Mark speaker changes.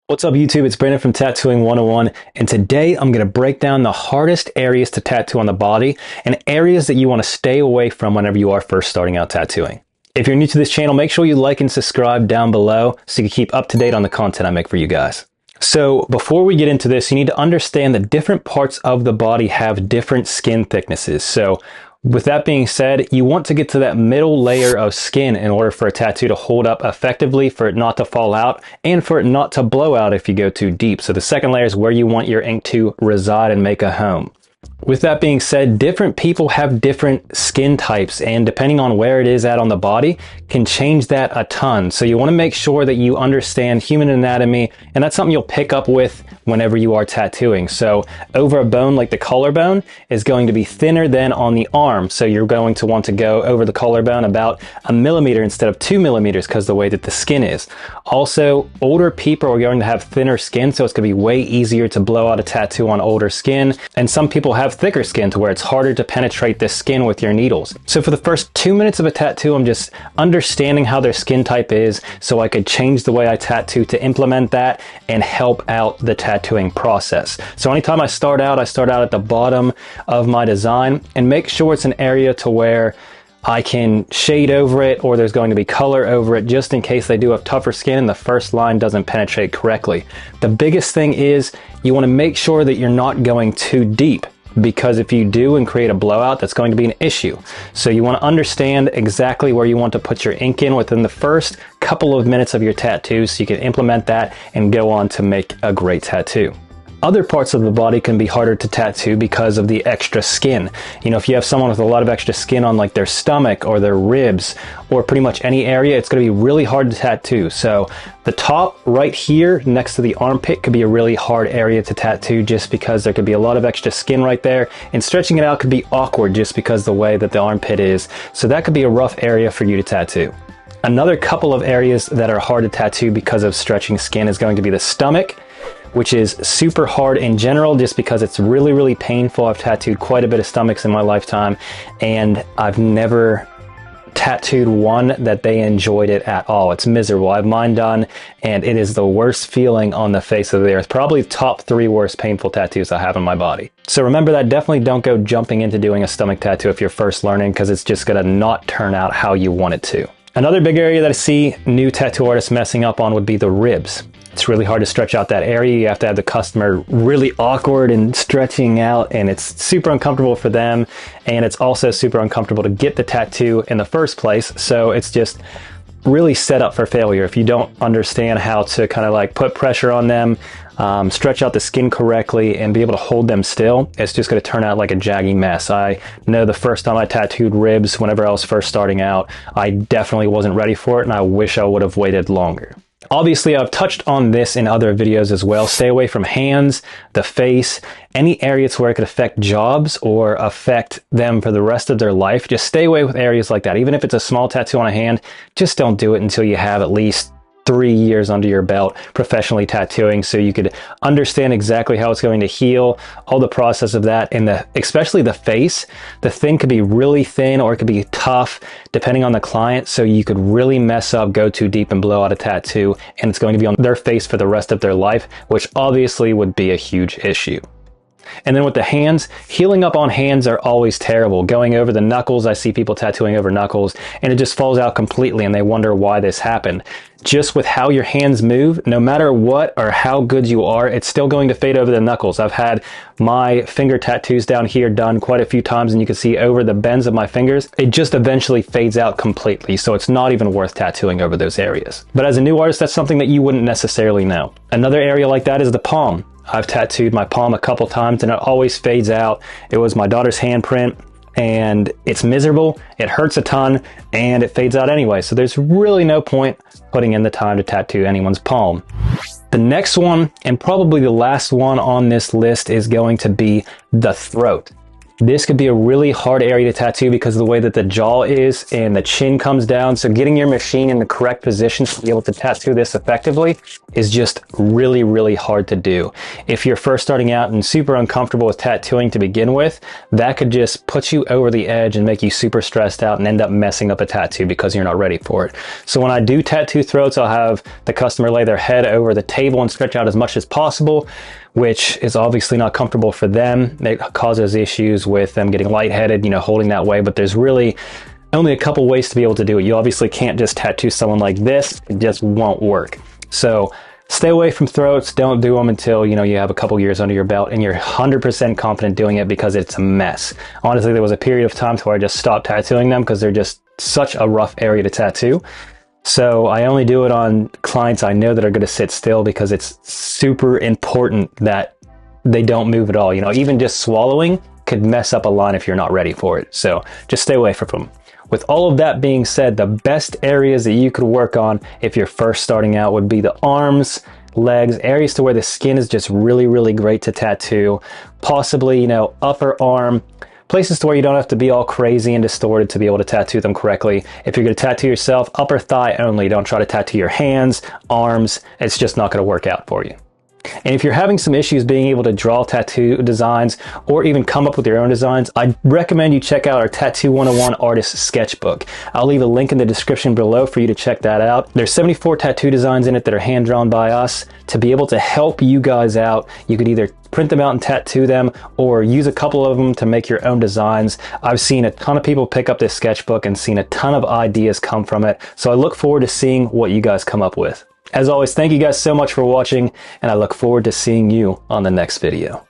Speaker 1: What's up YouTube, it's Brandon from Tattooing 101, and today I'm going to break down the hardest areas to tattoo on the body and areas that you want to stay away from whenever you are first starting out tattooing. If you're new to this channel, make sure you like and subscribe down below so you can keep up to date on the content I make for you guys. So before we get into this, you need to understand that different parts of the body have different skin thicknesses. So with that being said, you want to get to that middle layer of skin in order for a tattoo to hold up effectively, for it not to fall out, and for it not to blow out if you go too deep. So the second layer is where you want your ink to reside and make a home. With that being said, different people have different skin types, and depending on where it is at on the body can change that a ton. So you want to make sure that you understand human anatomy, and that's something you'll pick up with whenever you are tattooing. So over a bone like the collarbone is going to be thinner than on the arm. So you're going to want to go over the collarbone about 1 millimeter instead of 2 millimeters because the way that the skin is. Also, older people are going to have thinner skin, so it's going to be way easier to blow out a tattoo on older skin. And some people have thicker skin to where it's harder to penetrate the skin with your needles. So for the first 2 minutes of a tattoo, I'm just understanding how their skin type is so I could change the way I tattoo to implement that and help out the tattooing process. So anytime I start out at the bottom of my design and make sure it's an area to where I can shade over it or there's going to be color over it just in case they do have tougher skin and the first line doesn't penetrate correctly. The biggest thing is you want to make sure that you're not going too deep, because if you do and create a blowout, that's going to be an issue. So you want to understand exactly where you want to put your ink in within the first couple of minutes of your tattoo so you can implement that and go on to make a great tattoo. Other parts of the body can be harder to tattoo because of the extra skin. You know, if you have someone with a lot of extra skin on like their stomach or their ribs or pretty much any area, it's going to be really hard to tattoo. So the top right here next to the armpit could be a really hard area to tattoo just because there could be a lot of extra skin right there, and stretching it out could be awkward just because the way that the armpit is. So that could be a rough area for you to tattoo. Another couple of areas that are hard to tattoo because of stretching skin is going to be the stomach, which is super hard in general just because it's really, really painful. I've tattooed quite a bit of stomachs in my lifetime, and I've never tattooed one that they enjoyed it at all. It's miserable. I have mine done, and it is the worst feeling on the face of the earth. Probably top 3 worst painful tattoos I have on my body. So remember that. Definitely don't go jumping into doing a stomach tattoo if you're first learning, because it's just going to not turn out how you want it to. Another big area that I see new tattoo artists messing up on would be the ribs. It's really hard to stretch out that area. You have to have the customer really awkward and stretching out, and it's super uncomfortable for them. And it's also super uncomfortable to get the tattoo in the first place. So it's just really set up for failure if you don't understand how to kind of like put pressure on them, stretch out the skin correctly, and be able to hold them still. It's just going to turn out like a jaggy mess. I know the first time I tattooed ribs whenever I was first starting out, I definitely wasn't ready for it, and I wish I would have waited longer. Obviously, I've touched on this in other videos as well. Stay away from hands, the face, any areas where it could affect jobs or affect them for the rest of their life. Just stay away with areas like that. Even if it's a small tattoo on a hand, just don't do it until you have at least 3 years under your belt professionally tattooing, so you could understand exactly how it's going to heal, all the process of that. And especially the face, the thing could be really thin or it could be tough depending on the client, so you could really mess up, go too deep, and blow out a tattoo, and it's going to be on their face for the rest of their life, which obviously would be a huge issue. And then with the hands, healing up on hands are always terrible. Going over the knuckles, I see people tattooing over knuckles, and it just falls out completely, and they wonder why this happened. Just with how your hands move, no matter what or how good you are, it's still going to fade over the knuckles. I've had my finger tattoos down here done quite a few times, and you can see over the bends of my fingers, it just eventually fades out completely. So it's not even worth tattooing over those areas. But as a new artist, that's something that you wouldn't necessarily know. Another area like that is the palm. I've tattooed my palm a couple times and it always fades out. It was my daughter's handprint, and it's miserable, it hurts a ton, and it fades out anyway. So there's really no point putting in the time to tattoo anyone's palm. The next one, and probably the last one on this list, is going to be the throat. This could be a really hard area to tattoo because of the way that the jaw is and the chin comes down. So getting your machine in the correct position to be able to tattoo this effectively is just really, really hard to do. If you're first starting out and super uncomfortable with tattooing to begin with, that could just put you over the edge and make you super stressed out and end up messing up a tattoo because you're not ready for it. So when I do tattoo throats, I'll have the customer lay their head over the table and stretch out as much as possible, which is obviously not comfortable for them. It causes issues with them getting lightheaded, holding that way, but there's really only a couple ways to be able to do it. You obviously can't just tattoo someone like this. It just won't work. So stay away from throats. Don't do them until, you have a couple years under your belt and you're 100% confident doing it, because it's a mess. Honestly, there was a period of time where I just stopped tattooing them because they're just such a rough area to tattoo. So I only do it on clients I know that are going to sit still, because it's super important that they don't move at all. Even just swallowing could mess up a line if you're not ready for it. So just stay away from them. With all of that being said, the best areas that you could work on if you're first starting out would be the arms, legs, areas to where the skin is just really, really great to tattoo. Possibly, upper arm, places to where you don't have to be all crazy and distorted to be able to tattoo them correctly. If you're going to tattoo yourself, upper thigh only. Don't try to tattoo your hands, arms. It's just not going to work out for you. And if you're having some issues being able to draw tattoo designs or even come up with your own designs, I recommend you check out our Tattoo 101 Artist Sketchbook. I'll leave a link in the description below for you to check that out. There's 74 tattoo designs in it that are hand-drawn by us to be able to help you guys out. You could either print them out and tattoo them, or use a couple of them to make your own designs. I've seen a ton of people pick up this sketchbook and seen a ton of ideas come from it. So I look forward to seeing what you guys come up with. As always, thank you guys so much for watching, and I look forward to seeing you on the next video.